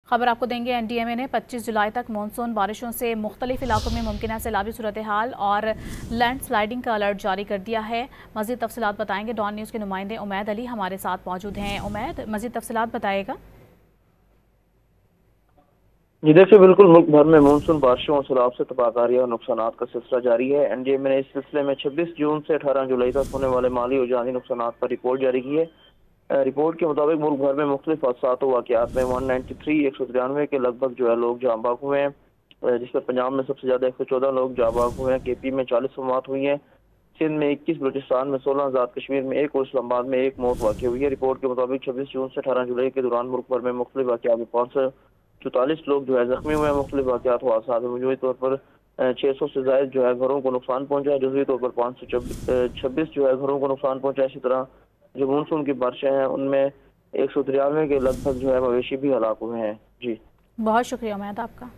खबर आपको देंगे, NDMA ने 25 जुलाई तक मानसून बारिशों से मुख्तलिफ इलाकों में मुमकिन सैलाबी सूरत हाल और लैंड स्लाइडिंग का अलर्ट जारी कर दिया है। मज़ीद तफसीलात बताएंगे डॉन न्यूज़ के नुमाइंदे उमैद अली हमारे साथ मौजूद हैं। उमैद, मज़ीद तफसीलात बताएगा। जी देखिए, बिल्कुल मुल्क भर में मानसून बारिशों और सैलाब से तबाहकारी और नुकसान का सिलसिला जारी है। NDMA ने इस सिलसिले में 26 जून से 18 जुलाई तक होने वाले माली और जानी नुकसान पर रिपोर्ट जारी की है। रिपोर्ट के मुताबिक मुल्क भर में मुख्तलिफ हादसात और वाक़यात में 193 के लगभग लोग जाँ बाग हुए हैं, जिसमें पंजाब में सबसे ज़्यादा 114 लोग जाँ बाग हुए हैं। KP में 40 मौत हुई हैं, सिंध में 21, बलूचिस्तान में 16, आज़ाद कश्मीर में 1 और इस्लामाबाद में 1 मौत वाक़ हुई है। रिपोर्ट के मुताबिक 26 जून से 18 जुलाई के दौरान मुल्क भर में मुख्तलिफ वाक़यात में 544 लोग ज़ख्मी हुए हैं। मुख्तलिफ वाक़यात और हादसात में मजमूई तौर पर 600 से ज़ायद घरों को नुकसान पहुँचा है। जुज़वी तौर पर 526 घरों को नुकसान पहुँचा है। इसी तरह जो मानसून की बारिशें हैं उनमें 193 के लगभग मवेशी भी हलाक हुए हैं। जी, बहुत शुक्रिया उमैद आपका।